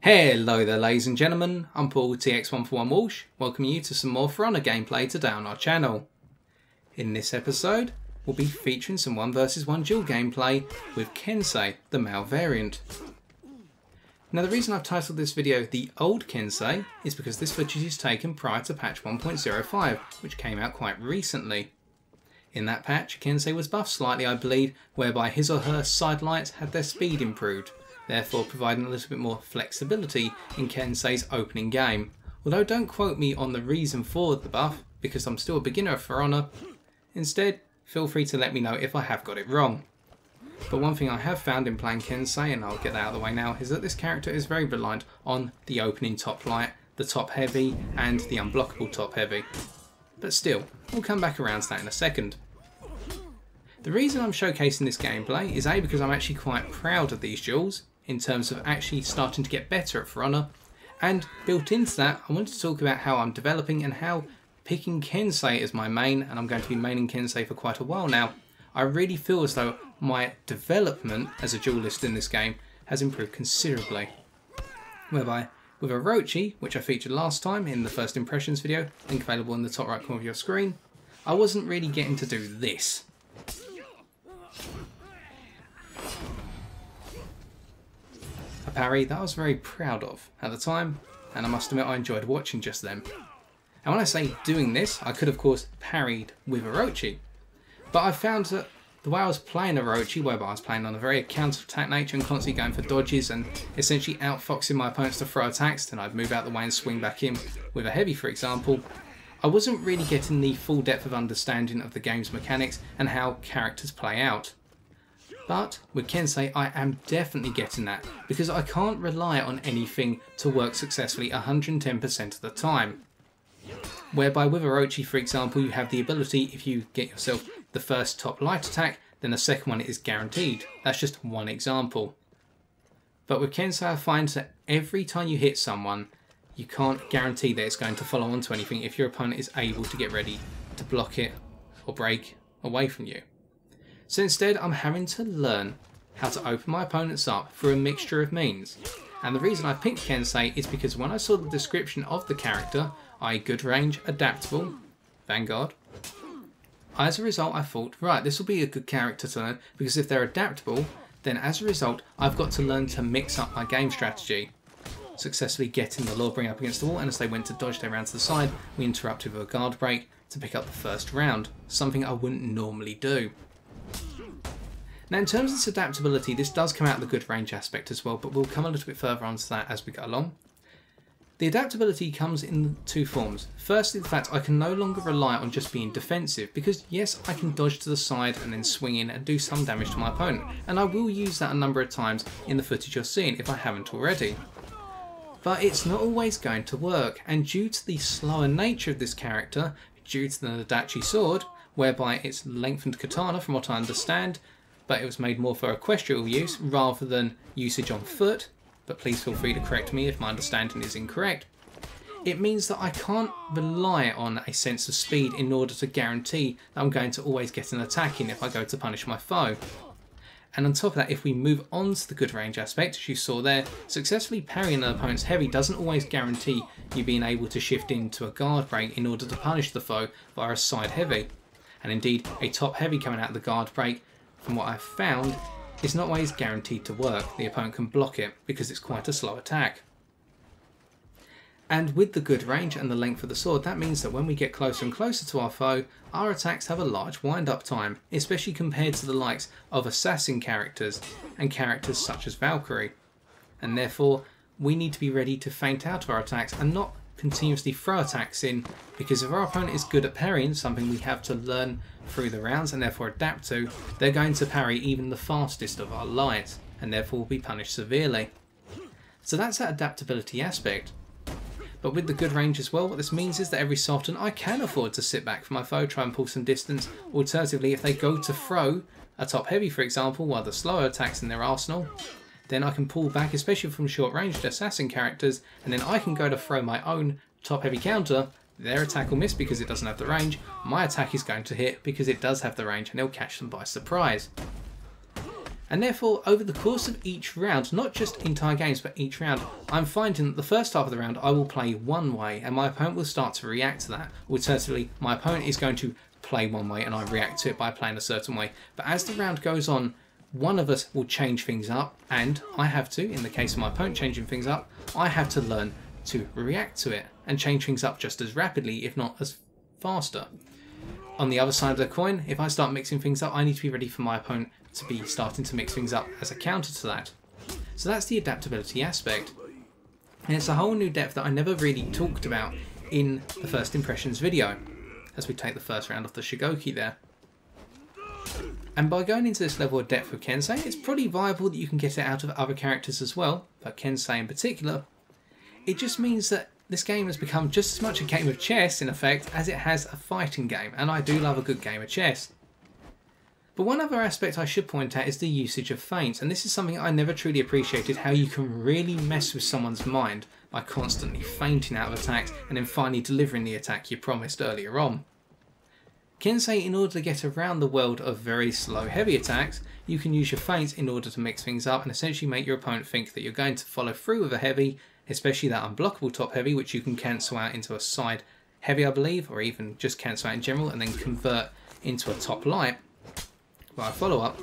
Hello there ladies and gentlemen, I'm Paul TX141 Walsh, welcoming you to some more For Honor gameplay today on our channel. In this episode, we'll be featuring some 1 vs 1 duel gameplay with Kensei, the male variant. Now the reason I've titled this video the Old Kensei is because this footage is taken prior to patch 1.05, which came out quite recently. In that patch, Kensei was buffed slightly I believe, whereby his or her side lights had their speed improved, therefore providing a little bit more flexibility in Kensei's opening game. Although don't quote me on the reason for the buff, because I'm still a beginner of For Honor. Instead, feel free to let me know if I have got it wrong. But one thing I have found in playing Kensei, and I'll get that out of the way now, is that this character is very reliant on the opening top light, the top heavy, and the unblockable top heavy. But still, we'll come back around to that in a second. The reason I'm showcasing this gameplay is A, because I'm actually quite proud of these duels, in terms of actually starting to get better at For Honor, and built into that I wanted to talk about how I'm developing and how picking Kensei as my main, and I'm going to be maining Kensei for quite a while now, I really feel as though my development as a duelist in this game has improved considerably. Whereby with Orochi, which I featured last time in the first impressions video, link available in the top right corner of your screen, I wasn't really getting to do this. A parry that I was very proud of at the time, and I must admit I enjoyed watching just then. And when I say doing this, I could of course parried with Orochi, but I found that the way I was playing Orochi, whereby I was playing on a very counter-attack nature and constantly going for dodges and essentially outfoxing my opponents to throw attacks, then I'd move out the way and swing back in with a heavy for example, I wasn't really getting the full depth of understanding of the game's mechanics and how characters play out. But with Kensei I am definitely getting that, because I can't rely on anything to work successfully 110% of the time. Whereby with Orochi for example, you have the ability, if you get yourself the first top light attack, then the second one is guaranteed. That's just one example. But with Kensei I find that every time you hit someone, you can't guarantee that it's going to follow on to anything if your opponent is able to get ready to block it or break away from you. So instead I'm having to learn how to open my opponents up through a mixture of means. And the reason I picked Kensei is because when I saw the description of the character, i.e. good range, adaptable, Vanguard, as a result I thought, right, this will be a good character to learn, because if they're adaptable, then as a result I've got to learn to mix up my game strategy. Successfully getting the Lawbringer up against the wall, and as they went to dodge, they ran to the side, we interrupted with a guard break to pick up the first round, something I wouldn't normally do. Now in terms of this adaptability, this does come out of the good range aspect as well, but we'll come a little bit further onto that as we go along. The adaptability comes in 2 forms. Firstly, the fact I can no longer rely on just being defensive, because yes, I can dodge to the side and then swing in and do some damage to my opponent, and I will use that a number of times in the footage you're seeing if I haven't already. But it's not always going to work, and due to the slower nature of this character, due to the Nadachi sword, whereby it's lengthened katana from what I understand, but it was made more for equestrial use rather than usage on foot, but please feel free to correct me if my understanding is incorrect. It means that I can't rely on a sense of speed in order to guarantee that I'm going to always get an attack in if I go to punish my foe. And on top of that, if we move on to the good range aspect, as you saw there, successfully parrying an opponent's heavy doesn't always guarantee you being able to shift into a guard break in order to punish the foe via a side heavy. And indeed, a top heavy coming out of the guard break, from what I've found, is not always guaranteed to work. The opponent can block it because it's quite a slow attack. And with the good range and the length of the sword, that means that when we get closer and closer to our foe, our attacks have a large wind-up time, especially compared to the likes of assassin characters and characters such as Valkyrie. And therefore, we need to be ready to feint out of our attacks and not continuously throw attacks in, because if our opponent is good at parrying, something we have to learn through the rounds and therefore adapt to, they're going to parry even the fastest of our light, and therefore will be punished severely. So that's that adaptability aspect. But with the good range as well, what this means is that every so often I can afford to sit back for my foe, try and pull some distance. Alternatively, if they go to throw a top heavy for example, while the slower attacks in their arsenal, then I can pull back, especially from short ranged assassin characters, and then I can go to throw my own top heavy counter. Their attack will miss because it doesn't have the range, my attack is going to hit because it does have the range, and it'll catch them by surprise. And therefore, over the course of each round, not just entire games, but each round, I'm finding that the first half of the round I will play one way and my opponent will start to react to that. Alternatively, my opponent is going to play one way and I react to it by playing a certain way. But as the round goes on, one of us will change things up, and I have to, in the case of my opponent changing things up, I have to learn to react to it and change things up just as rapidly, if not as faster. On the other side of the coin, if I start mixing things up, I need to be ready for my opponent to be starting to mix things up as a counter to that. So that's the adaptability aspect. And it's a whole new depth that I never really talked about in the first impressions video, as we take the first round off the Shigoki there. And by going into this level of depth with Kensei, it's pretty viable that you can get it out of other characters as well, but Kensei in particular. It just means that this game has become just as much a game of chess, in effect, as it has a fighting game, and I do love a good game of chess. But one other aspect I should point out is the usage of feints, and this is something I never truly appreciated, how you can really mess with someone's mind by constantly feinting out of attacks and then finally delivering the attack you promised earlier on. Kensei, in order to get around the world of very slow heavy attacks, you can use your feints in order to mix things up and essentially make your opponent think that you're going to follow through with a heavy, especially that unblockable top heavy, which you can cancel out into a side heavy, I believe, or even just cancel out in general and then convert into a top light by a follow-up.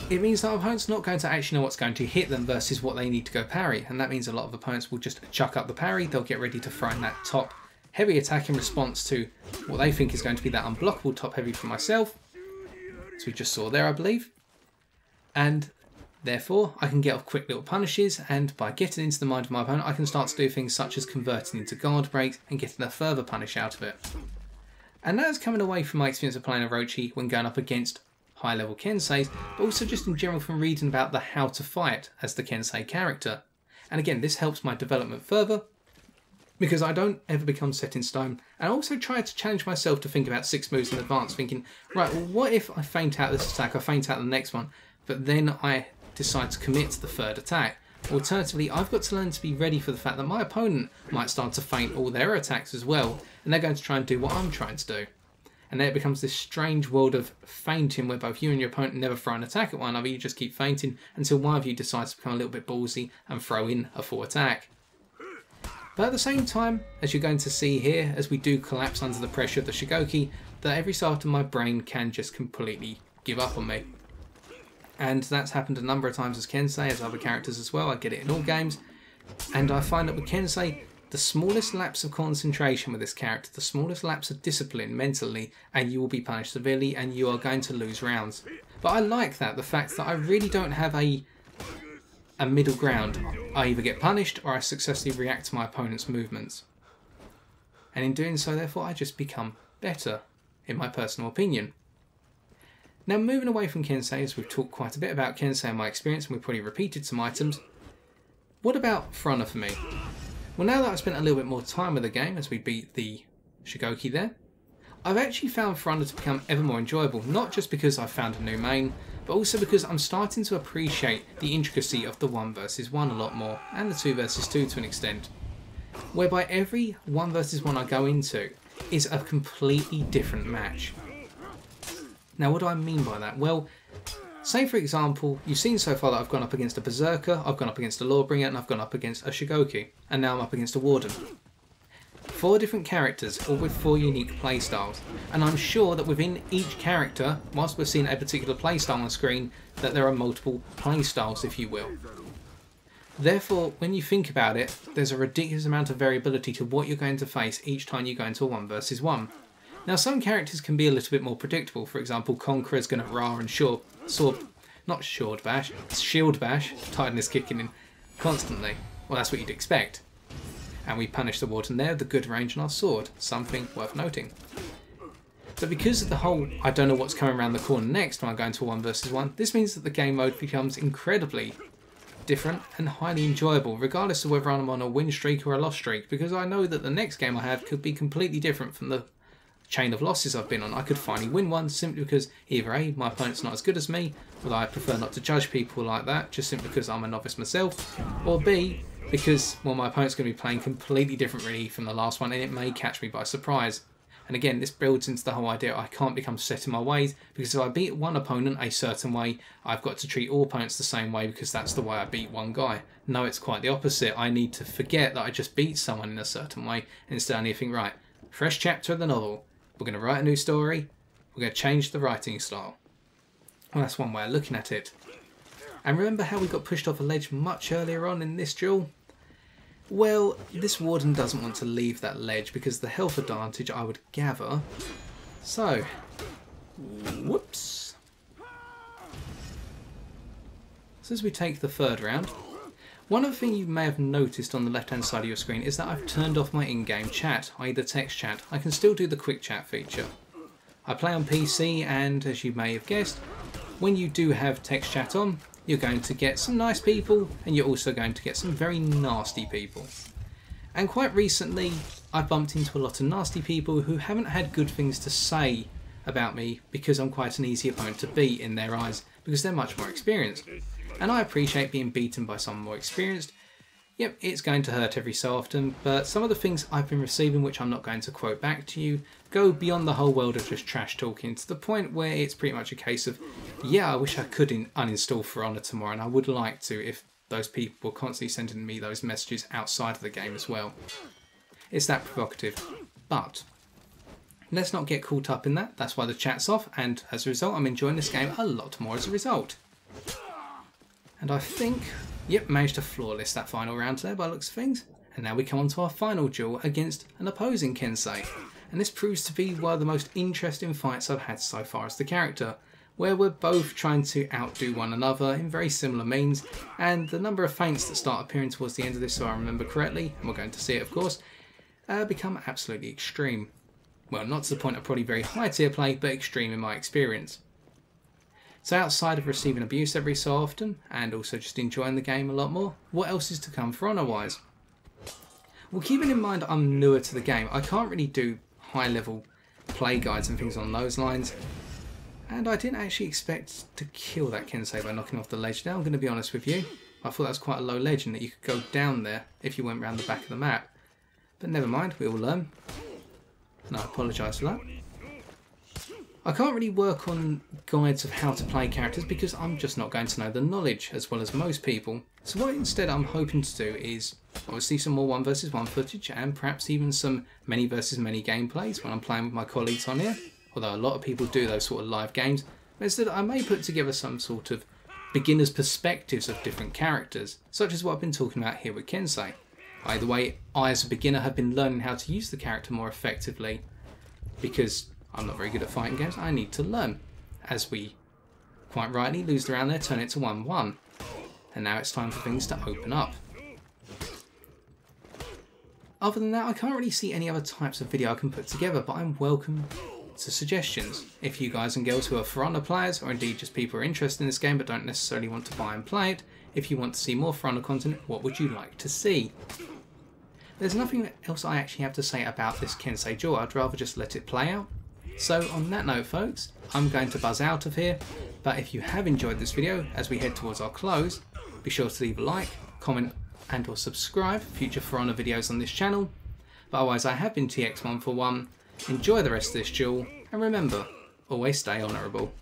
It means that our opponent's not going to actually know what's going to hit them versus what they need to go parry, and that means a lot of opponents will just chuck up the parry, they'll get ready to throw in that top heavy attack in response to what they think is going to be that unblockable top heavy from myself, as we just saw there, I believe. And therefore, I can get off quick little punishes, and by getting into the mind of my opponent, I can start to do things such as converting into guard breaks and getting a further punish out of it. And that is coming away from my experience of playing Orochi when going up against high level Kenseis, but also just in general from reading about the how to fight as the Kensei character. And again, this helps my development further, because I don't ever become set in stone, and I also try to challenge myself to think about 6 moves in advance, thinking, right, well, what if I feint out this attack, I feint out the next one, but then I decide to commit to the third attack. Alternatively, I've got to learn to be ready for the fact that my opponent might start to feint all their attacks as well, and they're going to try and do what I'm trying to do. And then it becomes this strange world of feinting where both you and your opponent never throw an attack at one another, you just keep feinting until one of you decides to become a little bit ballsy and throw in a full attack. But at the same time, as you're going to see here, as we do collapse under the pressure of the Shigoki, that every so often my brain can just completely give up on me. And that's happened a number of times as Kensei, as other characters as well. I get it in all games. And I find that with Kensei, the smallest lapse of concentration with this character, the smallest lapse of discipline mentally, and you will be punished severely and you are going to lose rounds. But I like that, the fact that I really don't have a middle ground. I either get punished or I successfully react to my opponent's movements. And in doing so, therefore, I just become better, in my personal opinion. Now, moving away from Kensei, as we've talked quite a bit about Kensei and my experience, and we've probably repeated some items, what about Frona for me? Well, now that I've spent a little bit more time with the game, as we beat the Shigoki there, I've actually found Frona to become ever more enjoyable, not just because I've found a new main, but also because I'm starting to appreciate the intricacy of the 1 versus 1 a lot more, and the 2 versus 2 to an extent, whereby every 1 versus 1 I go into is a completely different match. Now, what do I mean by that? Well, say for example, you've seen so far that I've gone up against a Berserker, I've gone up against a Lawbringer, and I've gone up against a Shigoki, and now I'm up against a Warden. 4 different characters, all with 4 unique playstyles, and I'm sure that within each character, whilst we're seeing a particular playstyle on screen, that there are multiple playstyles, if you will. Therefore, when you think about it, there's a ridiculous amount of variability to what you're going to face each time you go into a 1 versus 1. Now, some characters can be a little bit more predictable. For example, Conqueror's going to Ra and shield bash, Titaness kicking in constantly. Well, that's what you'd expect. And we punish the Warden there with the good range on our sword, something worth noting. But because of the whole I don't know what's coming around the corner next when I go into a 1 versus 1, this means that the game mode becomes incredibly different and highly enjoyable, regardless of whether I'm on a win streak or a loss streak, because I know that the next game I have could be completely different from the chain of losses I've been on. I could finally win one simply because either A, my opponent's not as good as me, although I prefer not to judge people like that, just simply because I'm a novice myself, or B, because, well, my opponent's going to be playing completely different really from the last one, and it may catch me by surprise. And again, this builds into the whole idea I can't become set in my ways, because if I beat one opponent a certain way, I've got to treat all opponents the same way because that's the way I beat one guy. No, it's quite the opposite. I need to forget that I just beat someone in a certain way, and instead I need to think, right, fresh chapter of the novel. We're going to write a new story. We're going to change the writing style. Well, that's one way of looking at it. And remember how we got pushed off a ledge much earlier on in this duel? Well, this warden doesn't want to leave that ledge because of the health advantage, I would gather. So, whoops. So as we take the third round, one other thing you may have noticed on the left hand side of your screen is that I've turned off my in-game chat, i.e. the text chat. I can still do the quick chat feature. I play on PC, and as you may have guessed, when you do have text chat on, you're going to get some nice people, and you're also going to get some very nasty people. And quite recently, I've bumped into a lot of nasty people who haven't had good things to say about me because I'm quite an easy opponent to beat in their eyes, because they're much more experienced. And I appreciate being beaten by someone more experienced. Yep, it's going to hurt every so often, but some of the things I've been receiving, which I'm not going to quote back to you, go beyond the whole world of just trash talking, to the point where it's pretty much a case of, yeah, I wish I could uninstall For Honor tomorrow, and I would like to if those people were constantly sending me those messages outside of the game as well. It's that provocative. But let's not get caught up in that. That's why the chat's off, and as a result, I'm enjoying this game a lot more as a result. And I think, yep, managed to flawless that final round there by the looks of things. And now we come on to our final duel against an opposing Kensei. And this proves to be one of the most interesting fights I've had so far as the character, where we're both trying to outdo one another in very similar means, and the number of feints that start appearing towards the end of this, so I remember correctly, and we're going to see it of course, become absolutely extreme. Well, not to the point of probably very high tier play, but extreme in my experience. So outside of receiving abuse every so often, and also just enjoying the game a lot more, what else is to come For Honor wise? Well, keeping in mind I'm newer to the game, I can't really do high level play guides and things on those lines. And I didn't actually expect to kill that Kensei by knocking off the ledge now, I'm going to be honest with you. I thought that was quite a low ledge and that you could go down there if you went round the back of the map. But never mind, we all learn. And I apologise for that. I can't really work on guides of how to play characters because I'm just not going to know the knowledge as well as most people. So what instead I'm hoping to do is obviously some more 1 versus 1 footage and perhaps even some many versus many gameplays when I'm playing with my colleagues on here. Although a lot of people do those sort of live games. But instead I may put together some sort of beginner's perspectives of different characters, such as what I've been talking about here with Kensei. Either way, I as a beginner have been learning how to use the character more effectively because I'm not very good at fighting games. I need to learn. As we quite rightly lose the round there, turn it to 1-1. And now it's time for things to open up. Other than that, I can't really see any other types of video I can put together, but I'm welcome to suggestions. If you guys and girls who are For Honor players, or indeed just people who are interested in this game but don't necessarily want to buy and play it, if you want to see more For Honor content, what would you like to see? There's nothing else I actually have to say about this Kensei duel. I'd rather just let it play out. So on that note folks, I'm going to buzz out of here, but if you have enjoyed this video as we head towards our close, be sure to leave a like, comment and or subscribe for future For Honor videos on this channel. But otherwise I have been TX141, enjoy the rest of this duel, and remember, always stay honourable.